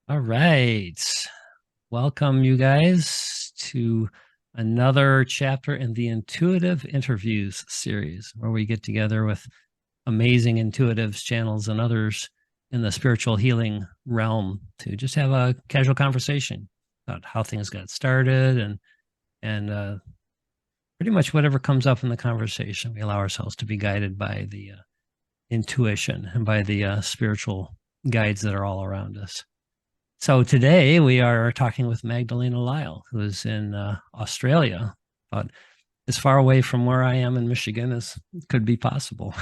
All right. Welcome, you guys, to another chapter in the Intuitive Interviews series, where we get together with amazing intuitives, channels, and others in the spiritual healing realm to just have a casual conversation about how things got started and pretty much whatever comes up in the conversation. We allow ourselves to be guided by the intuition and by the spiritual guides that are all around us. So today we are talking with Magdalena Lyle, who is in Australia, about as far away from where I am in Michigan as could be possible.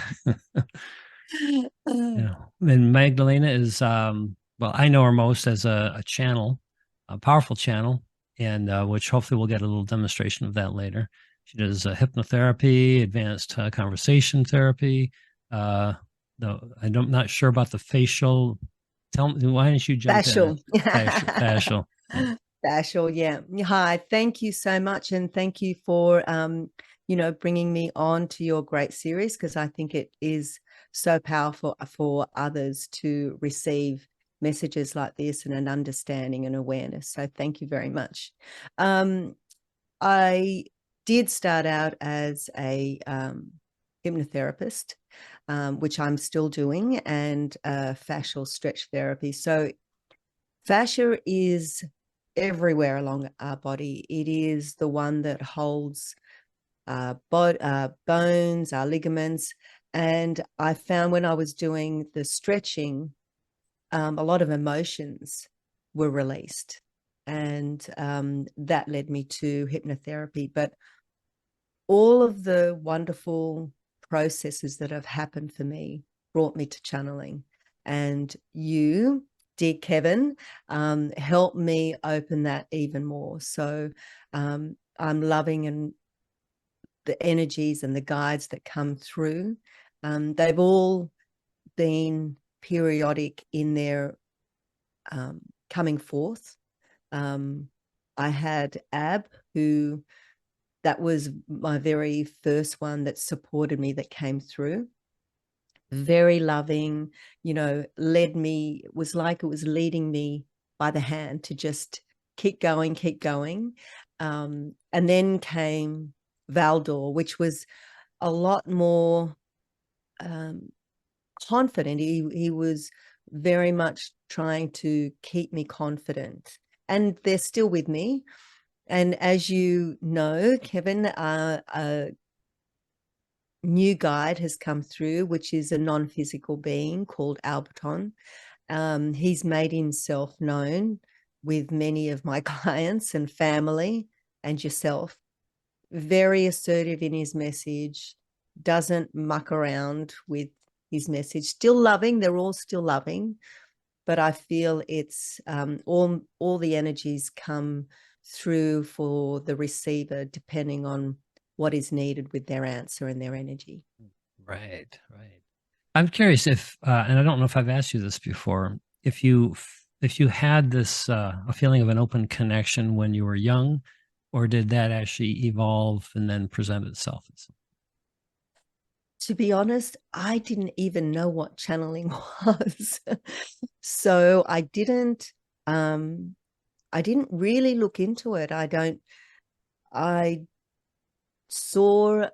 Yeah. And Magdalena is, well, I know her most as a channel, a powerful channel, and which hopefully we'll get a little demonstration of that later. She does hypnotherapy, advanced conversation therapy. Uh, I'm not sure about the facial. Tell me, why don't you jump in? Fascial. Fascial. Yeah. Fascial, yeah. Hi, thank you so much. And thank you for, bringing me on to your great series, because I think it is so powerful for others to receive messages like this and an understanding and awareness. So thank you very much. I did start out as a hypnotherapist, which I'm still doing, and fascial stretch therapy. So fascia is everywhere along our body. It is the one that holds bones, our ligaments. And I found when I was doing the stretching, a lot of emotions were released. And that led me to hypnotherapy. But all of the wonderful processes that have happened for me brought me to channeling. And you, dear Kevin, helped me open that even more. So I'm loving and the energies and the guides that come through. They've all been periodic in their coming forth. I had Ab, who that was my very first one that supported me, that came through. Very loving, led me, it was like it was leading me by the hand to just keep going, keep going. And then came Valdor, which was a lot more confident. He was very much trying to keep me confident. And they're still with me. And as you know, Kevin, a new guide has come through, which is a non-physical being called Alberton. He's made himself known with many of my clients and family and yourself. Very assertive in his message, doesn't muck around with his message. Still loving, they're all still loving, but I feel it's all the energies come through for the receiver depending on what is needed with their answer and their energy. Right, right. I'm curious if, and I don't know if I've asked you this before, if you had this a feeling of an open connection when you were young, or did that actually evolve and then present itself? To be honest, I didn't even know what channeling was. So I didn't really look into it. I saw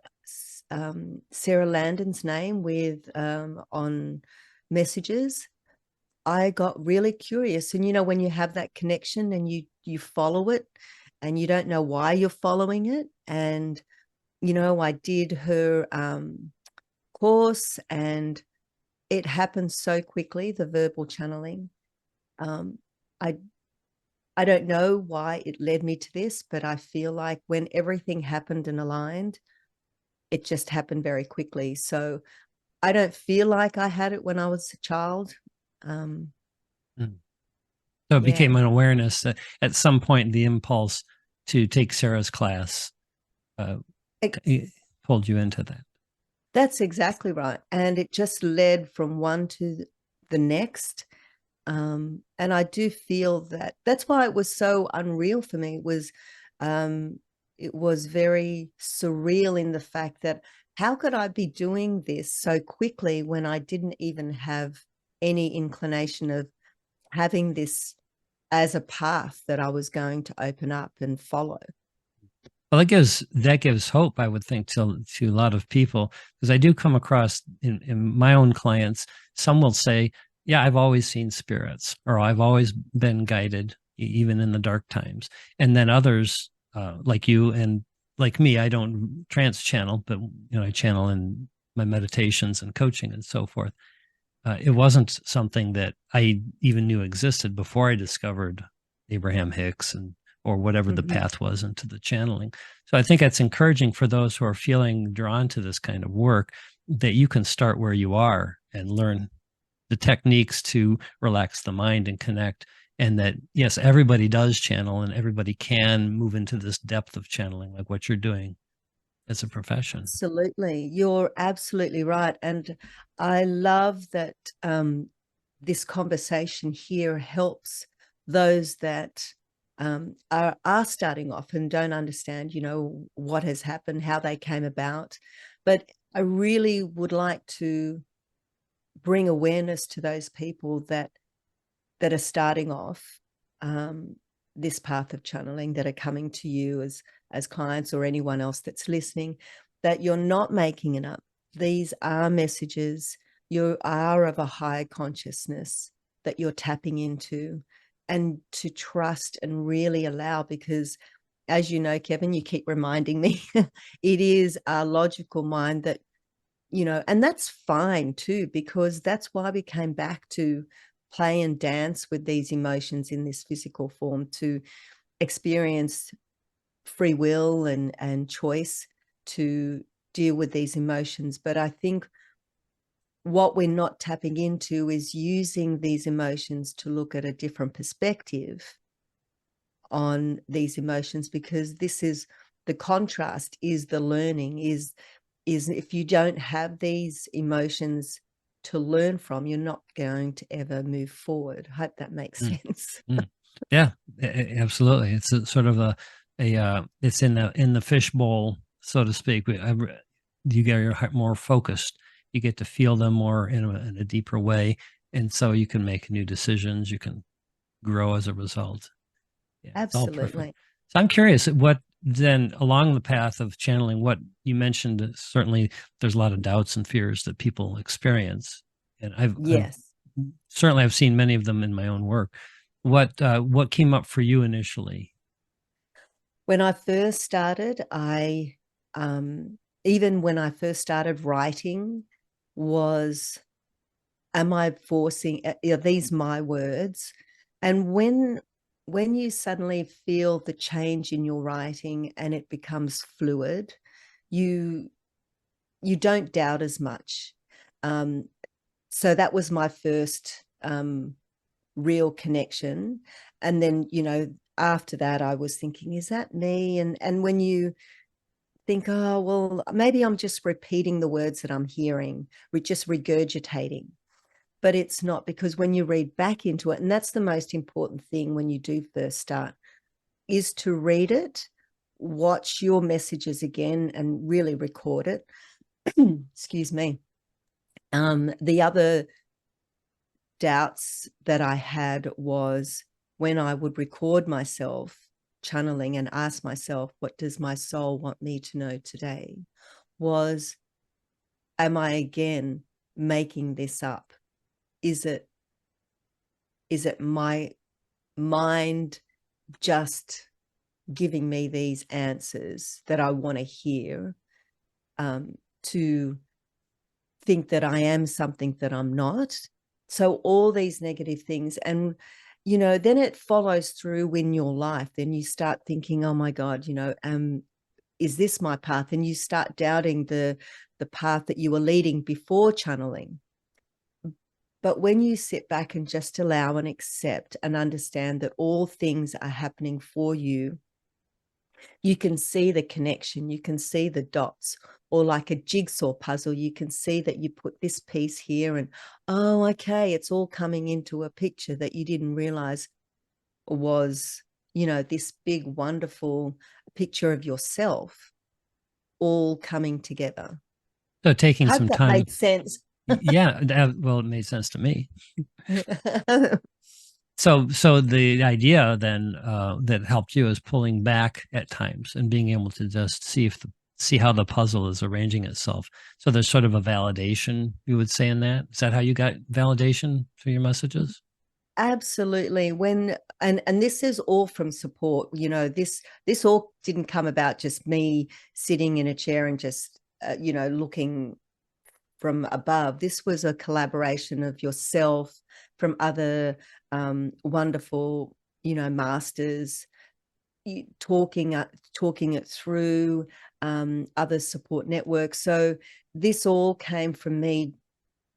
Sarah Landon's name with on messages. I got really curious. And when you have that connection and you follow it and you don't know why you're following it. And I did her course, and it happened so quickly, the verbal channeling. um I I don't know why it led me to this, but I feel like when everything happened and aligned, it just happened very quickly. So I don't feel like I had it when I was a child. um Mm. So it yeah. became an awareness that at some point the impulse to take Sarah's class uh, pulled you into that. That's exactly right. And it just led from one to the next. And I do feel that that's why it was so unreal for me. It was very surreal in the fact that how could I be doing this so quickly when I didn't even have any inclination of having this as a path that I was going to open up and follow. Well, that gives hope, I would think, to a lot of people, because I do come across in my own clients, some will say, yeah, I've always seen spirits, or I've always been guided, even in the dark times. And then others, like you and like me, I don't trance channel, but I channel in my meditations and coaching and so forth. It wasn't something that I even knew existed before I discovered Abraham Hicks and or whatever the Mm-hmm. path was into the channeling. So I think that's encouraging for those who are feeling drawn to this kind of work, that you can start where you are and learn the techniques to relax the mind and connect. And that, yes, everybody does channel and everybody can move into this depth of channeling, like what you're doing as a profession. Absolutely. You're absolutely right. And I love that this conversation here helps those that are starting off and don't understand, what has happened, how they came about. But I really would like to bring awareness to those people that are starting off this path of channeling, that are coming to you as clients, or anyone else that's listening, that you're not making it up. These are messages. You are of a higher consciousness that you're tapping into, and to trust and really allow, because as you know, Kevin, you keep reminding me, it is our logical mind that, and that's fine too, because that's why we came back to play and dance with these emotions in this physical form, to experience free will and choice to deal with these emotions. But I think what we're not tapping into is using these emotions to look at a different perspective on these emotions, because this is the contrast, is the learning, is if you don't have these emotions to learn from, you're not going to ever move forward. I hope that makes Mm, sense. mm. Yeah, absolutely. It's a sort of it's in the fishbowl, so to speak. You get your heart more focused. You get to feel them more in a deeper way, and so you can make new decisions. You can grow as a result. Yeah, it's all perfect. Absolutely. So I'm curious, what then along the path of channeling, what you mentioned, certainly there's a lot of doubts and fears that people experience. And I've Yes. certainly I've seen many of them in my own work. What came up for you initially? When I first started, um, even when I first started writing, was, am I forcing, are these my words? And when you suddenly feel the change in your writing and it becomes fluid, you you don't doubt as much. Um, so that was my first real connection. And then, after that, I was thinking, is that me? And when you think, oh, well, maybe I'm just repeating the words that I'm hearing, we're just regurgitating. But it's not, because when you read back into it, and that's the most important thing when you do first start, is to read it, watch your messages again, and really record it. Excuse me. The other doubts that I had was when I would record myself channeling and ask myself, what does my soul want me to know today? Was, am I again making this up? Is it my mind just giving me these answers that I want to hear, to think that I am something that I'm not? So all these negative things. And, then it follows through in your life. Then you start thinking, oh my God, is this my path? And you start doubting the path that you were leading before channeling. But when you sit back and just allow and accept and understand that all things are happening for you, you can see the connection, you can see the dots, or like a jigsaw puzzle, you can see that you put this piece here and, oh, okay, it's all coming into a picture that you didn't realize was, this big, wonderful picture of yourself all coming together. So taking Hope some that made time. sense. Yeah, well, it made sense to me. So the idea then that helped you is pulling back at times and being able to just see how the puzzle is arranging itself. So there's sort of a validation, you would say, in that. Is that how you got validation for your messages? Absolutely. When and this is all from support. This all didn't come about just me sitting in a chair and just looking from above. This was a collaboration of yourself, from other wonderful, masters, talking it through, other support networks. So this all came from me,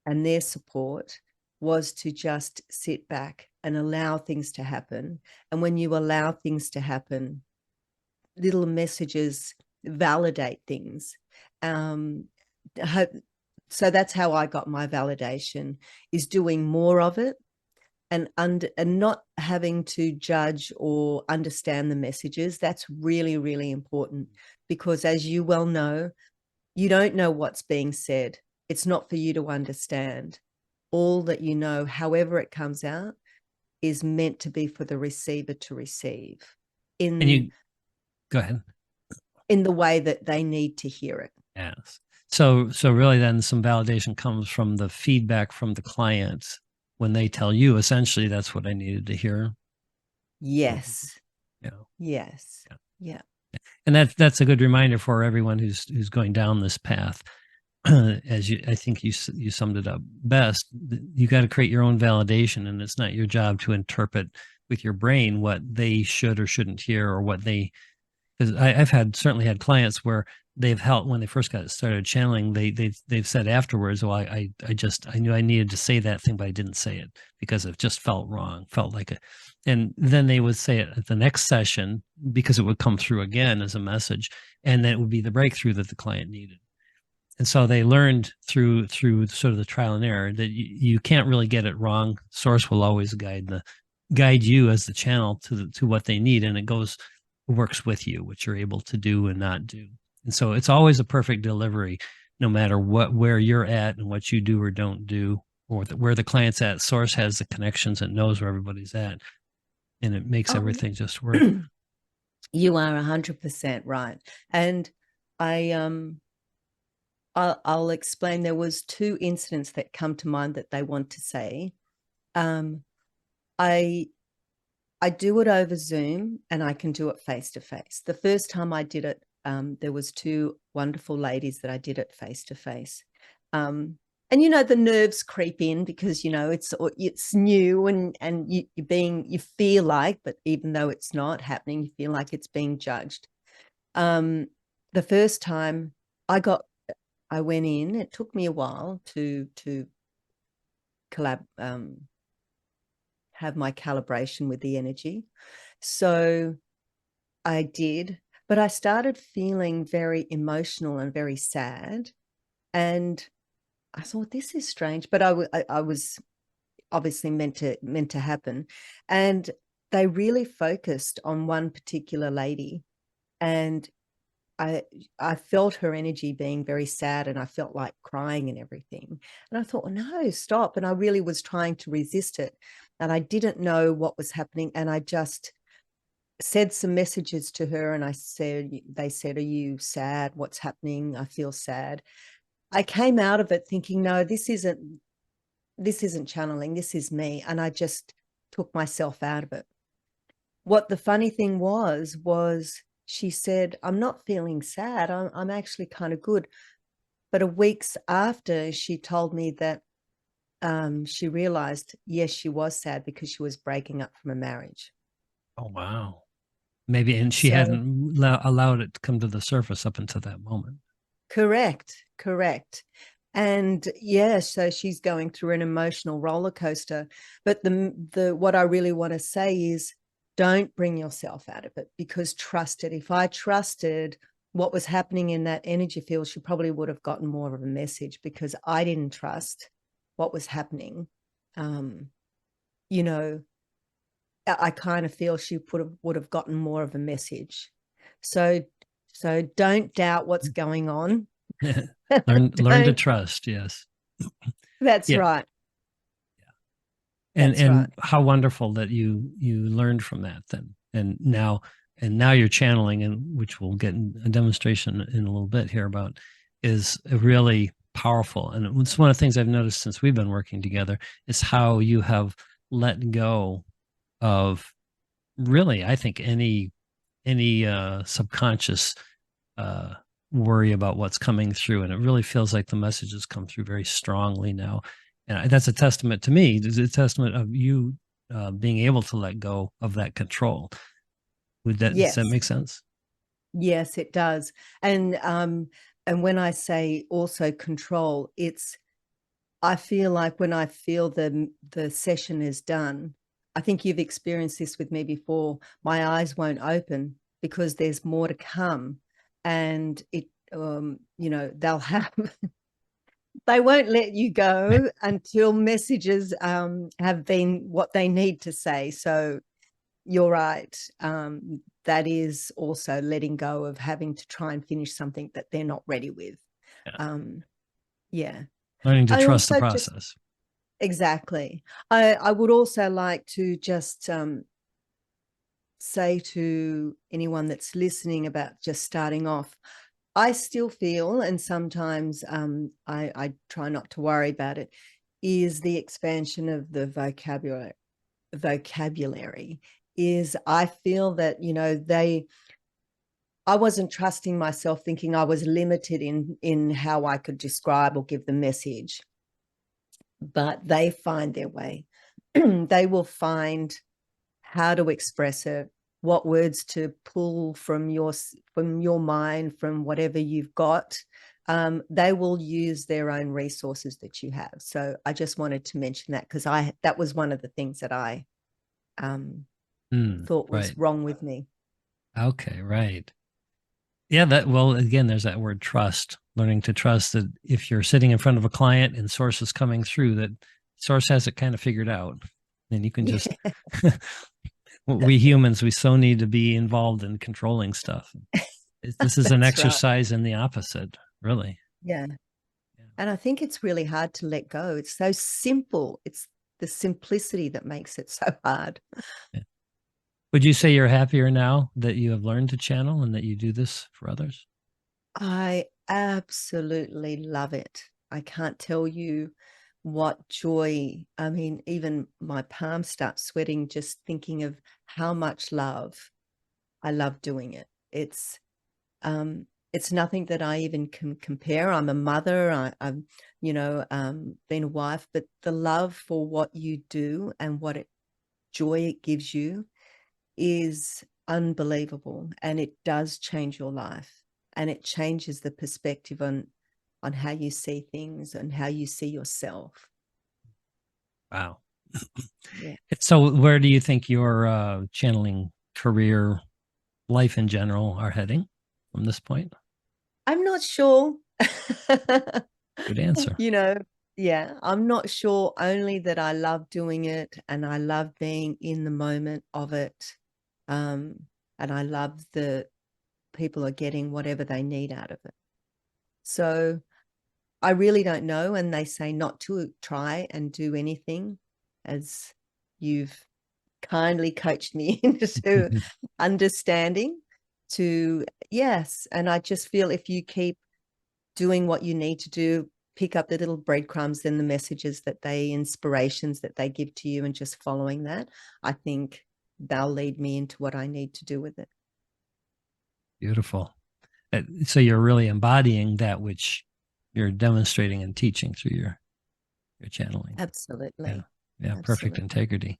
and their support was to just sit back and allow things to happen. And when you allow things to happen, little messages validate things. Um, so that's how I got my validation, is doing more of it, and not having to judge or understand the messages. That's really, really important, because as you well know, you don't know what's being said. It's not for you to understand. All that you know, however it comes out, is meant to be for the receiver to receive And in you go ahead. in the way that they need to hear it. Yes. So really then some validation comes from the feedback from the client when they tell you essentially that's what I needed to hear. Yes. Yeah. Yes. Yeah. Yeah. And that's a good reminder for everyone who's going down this path. As I think you summed it up best. You got to create your own validation, and it's not your job to interpret with your brain what they should or shouldn't hear, or what they. Because I've certainly had clients where they've helped when they first got started channeling. They've said afterwards, "Well, I knew I needed to say that thing, but I didn't say it because it just felt wrong, felt like it." And then they would say it at the next session because it would come through again as a message, and that would be the breakthrough that the client needed. And so they learned through sort of the trial and error that you can't really get it wrong. Source will always guide you as the channel to what they need, and it works with you, what you're able to do and not do. And so it's always a perfect delivery, no matter where you're at and what you do or don't do, or where the client's at. Source has the connections and knows where everybody's at, and it makes Oh, everything just work. you are 100% right. And I I'll explain. There was two incidents that come to mind that they want to say. Um, I I do it over Zoom, and I can do it face to face. The first time I did it, there was two wonderful ladies that I did it face to face. And the nerves creep in, because it's new, and you feel like, but even though it's not happening, you feel like it's being judged. Um, the first time I went in, it took me a while to collab have my calibration with the energy. So I did, but I started feeling very emotional and very sad. And I thought, this is strange, but I was obviously meant to happen. And they really focused on one particular lady, and I I felt her energy being very sad, and I felt like crying and everything. And I thought, well, no, stop. And I really was trying to resist it. And I didn't know what was happening. And I just said some messages to her, and they said, are you sad? What's happening? I feel sad. I came out of it thinking, no, this isn't channeling. This is me. And I just took myself out of it. What the funny thing was she said, I'm not feeling sad. I'm actually kind of good. But a weeks after, she told me that she realized, yes, she was sad because she was breaking up from a marriage. Oh wow. Maybe, and she So hadn't allowed it to come to the surface up until that moment. correct. And yeah, so she's going through an emotional roller coaster. But the what I really want to say is, don't bring yourself out of it, because trust it. If I trusted what was happening in that energy field, she probably would have gotten more of a message, because I didn't trust what was happening. Um, you know, I kind of feel she would have gotten more of a message. So don't doubt what's going on. Learn to Don't. trust. Yes. That's Yeah. right. That's right. And how wonderful that you learned from that then. And now you're channeling, and which we'll get in a demonstration in a little bit here about, is really powerful. And it's one of the things I've noticed since we've been working together is how you have let go of, really, I think, any subconscious uh, worry about what's coming through, and it really feels like the messages come through very strongly now, and that's a testament to me. It's a testament of you being able to let go of that control. Does that Yes. make sense? Yes, it does. And when I say also control, it's, I feel like when I feel the session is done, I think you've experienced this with me before, my eyes won't open because there's more to come. And it, they'll have, they won't let you go until messages have been what they need to say. So you're right. That is also letting go of having to try and finish something that they're not ready with. Yeah. Um, yeah. Learning to I trust the also just, process. exactly. I would also like to just say to anyone that's listening about just starting off, I still feel, and sometimes I try not to worry about it, is the expansion of the vocabulary is, I feel that, I wasn't trusting myself, thinking I was limited in how I could describe or give the message, but they find their way. They will find how to express it, what words to pull from your mind, from whatever you've got. They will use their own resources that you have. So I just wanted to mention that because that was one of the things that I thought was Right. wrong with me. Okay. Right. Yeah. Well, again, there's that word trust. Learning to trust that if you're sitting in front of a client and source is coming through, that source has it kind of figured out, and you can just Yeah, we humans, we so need to be involved in controlling stuff. This is an that's right. exercise in the opposite, really. Yeah. Yeah. And I think it's really hard to let go. It's so simple. It's the simplicity that makes it so hard. Yeah. Would you say you're happier now that you have learned to channel and that you do this for others? I absolutely love it. I can't tell you what joy. I mean, even my palms start sweating just thinking of how much love I love doing it. It's nothing that I even can compare. I'm a mother. I've, been a wife, but the love for what you do and joy it gives you is unbelievable, and it does change your life, and it changes the perspective on how you see things and how you see yourself. Wow. Yeah, So, where do you think your channeling career, life in general, are heading from this point? I'm not sure. Good answer. you know yeah, I'm not sure, only that I love doing it and I love being in the moment of it, um and I love the people are getting whatever they need out of it. So I really don't know. And they say not to try and do anything, as you've kindly coached me into understanding to, yes. And I just feel if you keep doing what you need to do, pick up the little breadcrumbs and the messages inspirations that they give to you, and just following that, I think they'll lead me into what I need to do with it. Beautiful. So you're really embodying that which you're demonstrating and teaching through your channeling. Yeah. Absolutely. Yeah. Perfect Absolutely. integrity.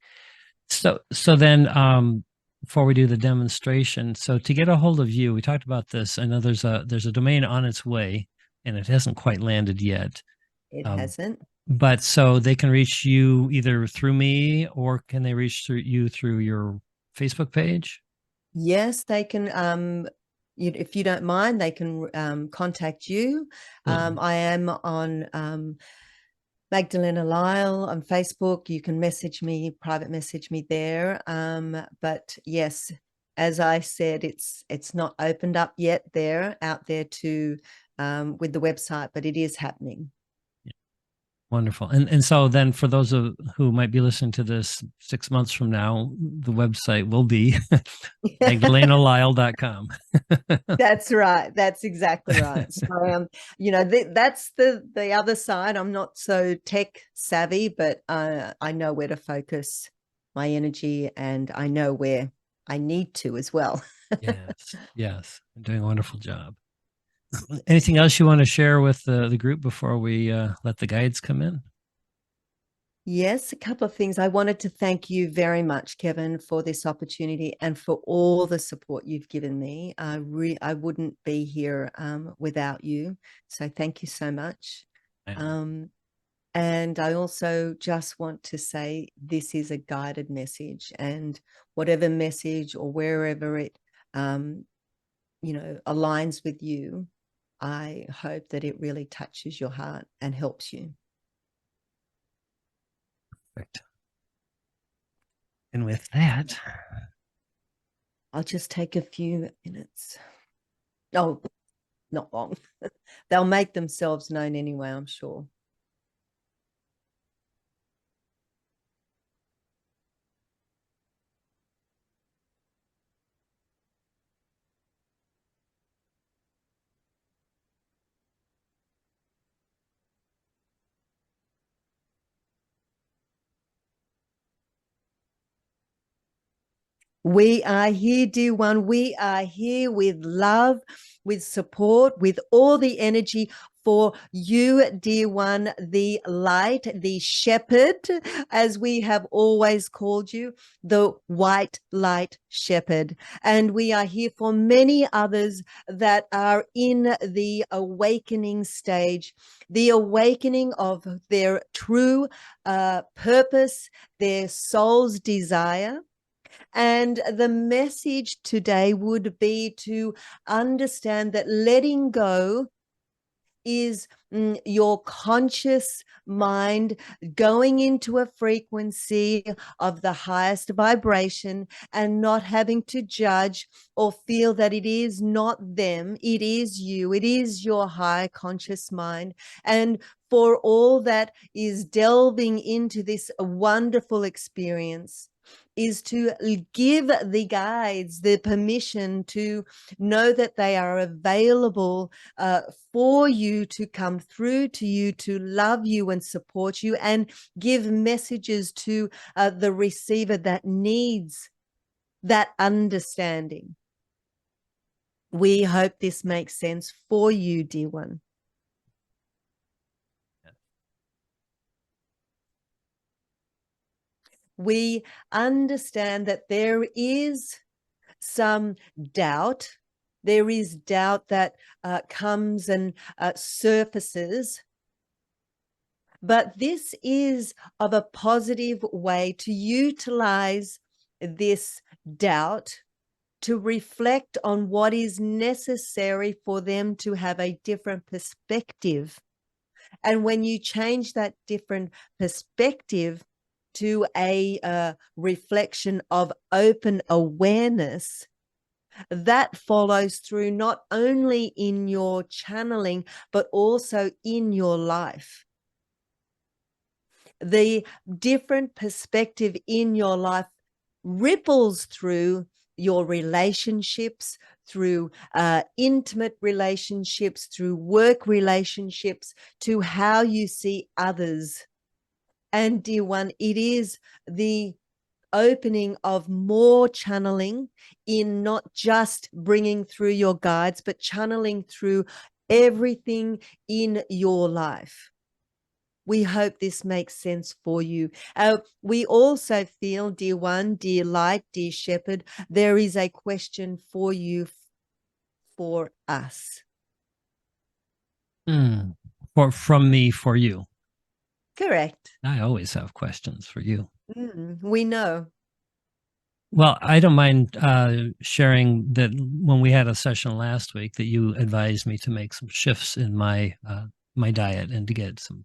So then before we do the demonstration, so to get a hold of you, we talked about this. I know there's a domain on its way and it hasn't quite landed yet. It Um, hasn't. but so they can reach you either through me, or can they reach you through your Facebook page? Yes, they can. If you don't mind, they can contact you. Absolutely. I am on Magdalena Lyle on Facebook. You can message me, private message me there. But yes, as I said, it's not opened up yet out there to with the website, but it is happening. Wonderful. And so then for those who might be listening to this 6 months from now, the website will be magdalenalyle.com. That's right. That's exactly right. So, that's the other side. I'm not so tech savvy, but I know where to focus my energy, and I know where I need to as well. Yes, yes. You're doing a wonderful job. Anything else you want to share with the group before we let the guides come in? Yes, a couple of things. I wanted to thank you very much, Kevin, for this opportunity and for all the support you've given me. I wouldn't be here without you. So thank you so much. And I also just want to say this is a guided message, and whatever message or wherever it, aligns with you, I hope that it really touches your heart and helps you. Perfect. And with that, I'll just take a few minutes. Oh, not long. They'll make themselves known anyway, I'm sure. We are here, dear one. We are here with love, with support, with all the energy for you, dear one, the light, the shepherd, as we have always called you, the white light shepherd. And we are here for many others that are in the awakening stage, the awakening of their true purpose, their soul's desire. And the message today would be to understand that letting go is your conscious mind going into a frequency of the highest vibration and not having to judge or feel that it is not them, it is you, it is your high conscious mind. And for all that is delving into this wonderful experience, is to give the guides the permission to know that they are available for you, to come through to you, to love you and support you, and give messages to the receiver that needs that understanding. We hope this makes sense for you, dear one. We understand that there is some doubt. There is doubt that comes and surfaces. But this is of a positive way to utilize this doubt to reflect on what is necessary for them to have a different perspective. And when you change that different perspective to a reflection of open awareness, that follows through not only in your channeling, but also in your life. The different perspective in your life ripples through your relationships, through intimate relationships, through work relationships, to how you see others. And dear one, it is the opening of more channeling in not just bringing through your guides, but channeling through everything in your life. We hope this makes sense for you. We also feel, dear one, dear light, dear shepherd, there is a question for you for us. from me for you. Correct. I always have questions for you. We know. Well, I don't mind sharing that when we had a session last week that you advised me to make some shifts in my my diet and to get some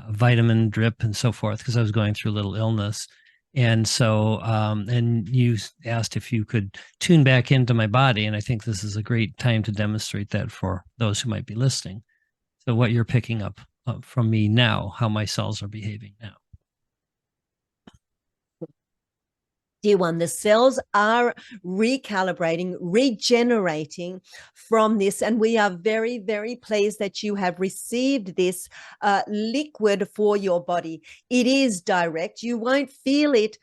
vitamin drip and so forth because I was going through a little illness. And so, and you asked if you could tune back into my body. And I think this is a great time to demonstrate that for those who might be listening. So what you're picking up from me now, how my cells are behaving now. Dear one, the cells are recalibrating, regenerating from this. And we are very, very pleased that you have received this liquid for your body. It is direct. You won't feel it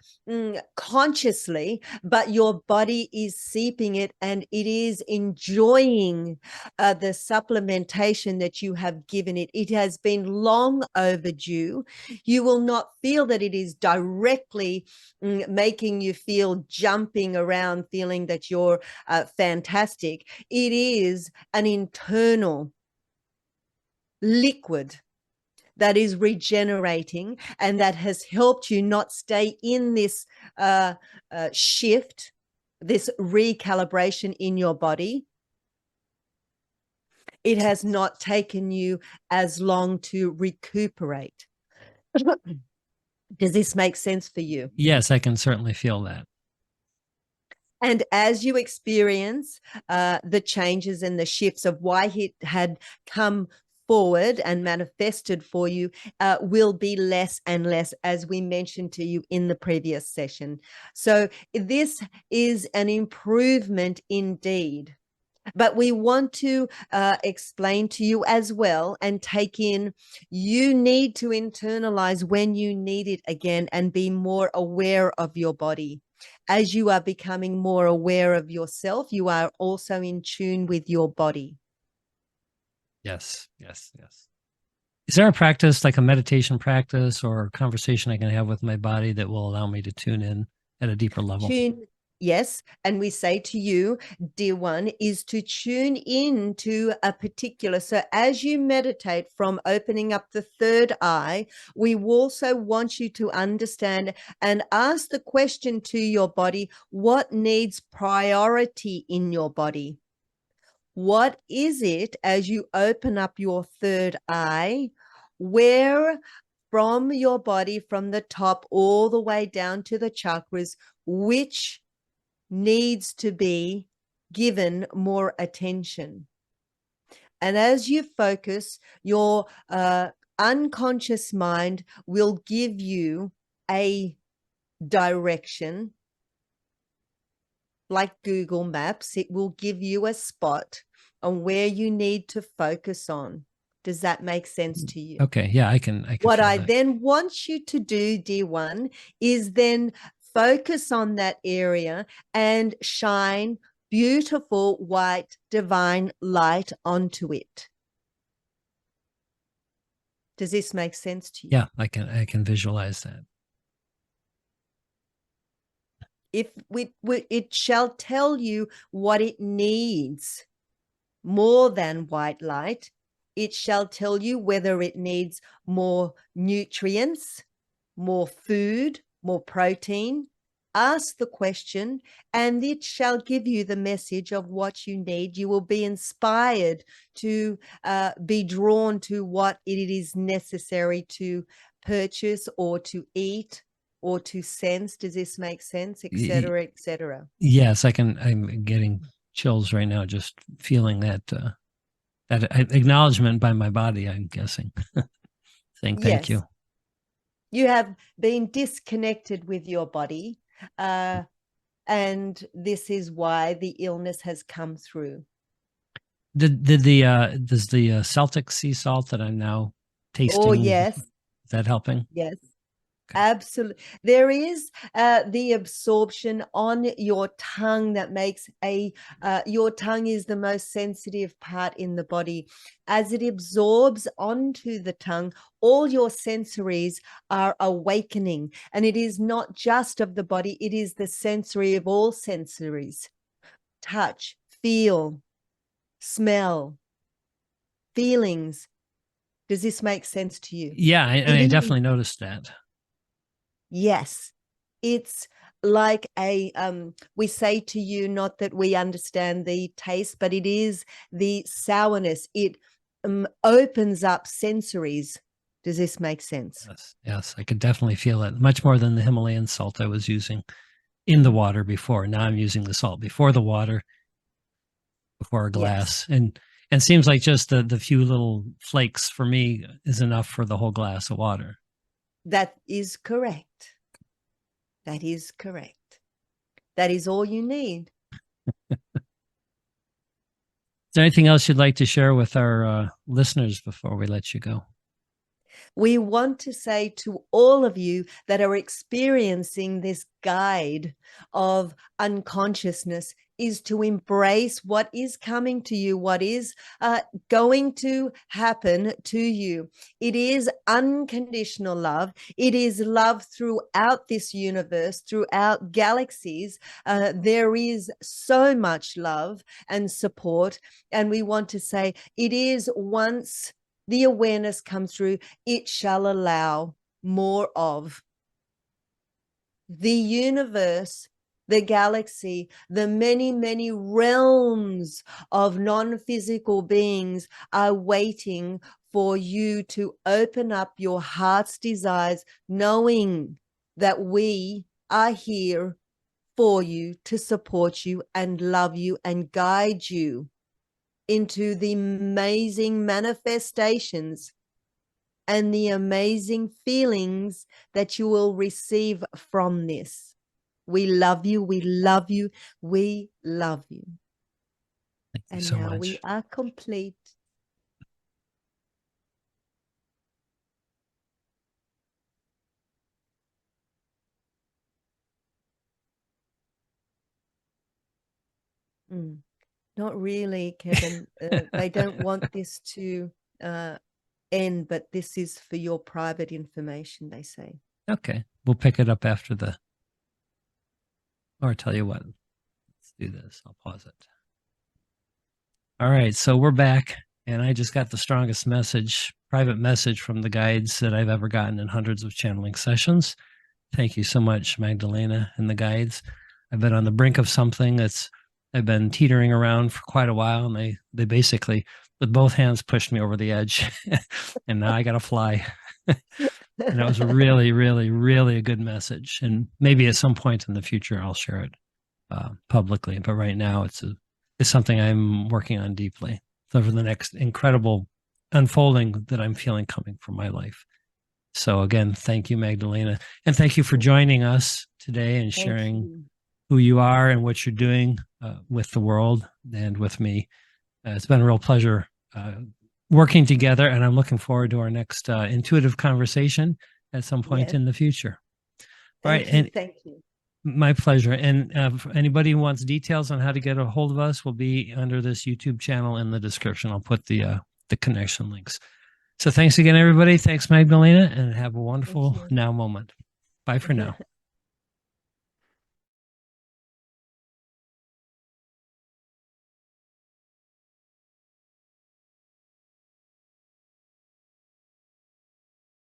consciously, but your body is seeping it and it is enjoying the supplementation that you have given it. It has been long overdue. You will not feel that it is directly making you feel jumping around, feeling that you're fantastic. It is an internal liquid that is regenerating and that has helped you not stay in this shift, this recalibration in your body. It has not taken you as long to recuperate. Does this make sense for you? Yes, I can certainly feel that. And as you experience the changes and the shifts of why it had come forward and manifested for you will be less and less, as we mentioned to you in the previous session. So this is an improvement indeed. But we want to explain to you as well and take in, you need to internalize when you need it again and be more aware of your body. As you are becoming more aware of yourself, you are also in tune with your body. Yes, yes, yes. Is there a practice, like a meditation practice or a conversation I can have with my body that will allow me to tune in at a deeper level? Yes. And we say to you, dear one, is to tune in to a particular. So as you meditate from opening up the third eye, we also want you to understand and ask the question to your body, what needs priority in your body? What is it as you open up your third eye, where from your body, from the top all the way down to the chakras, which needs to be given more attention? And as you focus, your unconscious mind will give you a direction. Like Google Maps, it will give you a spot on where you need to focus on. Does that make sense to you? Okay. Yeah, I can What feel I that. then want you to do, dear one, is then focus on that area and shine beautiful white divine light onto it. Does this make sense to you? Yeah, I can visualize that. If it shall tell you what it needs more than white light. It shall tell you whether it needs more nutrients, more food, more protein. Ask the question and it shall give you the message of what you need. You will be inspired to be drawn to what it is necessary to purchase or to eat or to sense. Does this make sense? Etc., etc. Yes, I'm getting chills right now just feeling that that acknowledgement by my body, I'm guessing. Saying thank you. You have been disconnected with your body, and this is why the illness has come through. Does the Celtic sea salt that I'm now tasting? Oh, yes. Is that helping? Yes. Okay. Absolutely. There is the absorption on your tongue that makes your tongue is the most sensitive part in the body. As it absorbs onto the tongue, all your sensories are awakening. And it is not just of the body, it is the sensory of all sensories. Touch, feel, smell, feelings. Does this make sense to you? Yeah, I definitely noticed that. Yes, it's like we say to you, not that we understand the taste, but it is the sourness. It opens up sensories. Does this make sense? Yes, I could definitely feel it much more than the Himalayan salt I was using in the water before. Now I'm using the salt before the water, before a glass. Yes. And And seems like just the few little flakes for me is enough for the whole glass of water. That is correct. That is correct. That is all you need. Is there anything else you'd like to share with our listeners before we let you go? We want to say to all of you that are experiencing this guide of unconsciousness is to embrace what is coming to you, what is going to happen to you. It is unconditional love. It is love throughout this universe, throughout galaxies. There is so much love and support. And we want to say it is once the awareness comes through, it shall allow more of the universe, the galaxy, the many, many realms of non-physical beings are waiting for you to open up your heart's desires, knowing that we are here for you to support you and love you and guide you into the amazing manifestations and the amazing feelings that you will receive from this. We love you. We love you. We love you. Thank you And so now much. we are complete. Not really, Kevin. They don't want this to end, but this is for your private information, they say. Okay. We'll pick it up after or tell you what. Let's do this. I'll pause it. All right. So we're back, and I just got the strongest private message from the guides that I've ever gotten in hundreds of channeling sessions. Thank you so much, Magdalena and the guides. I've been on the brink of something I've been teetering around for quite a while, and they basically, with both hands, pushed me over the edge, and now I got to fly. And that was a really, really, really a good message. And maybe at some point in the future, I'll share it publicly. But right now, it's something I'm working on deeply. So for the next incredible unfolding that I'm feeling coming from my life. So again, thank you, Magdalena. And thank you for joining us today and sharing who you are and what you're doing with the world and with me. It's been a real pleasure working together, and I'm looking forward to our next intuitive conversation at some point in the future. Thank you. My pleasure. And if anybody who wants details on how to get a hold of us, will be under this YouTube channel in the description. I'll put the connection links. So thanks again, everybody. Thanks, Magdalena, and have a wonderful now moment. Bye for now.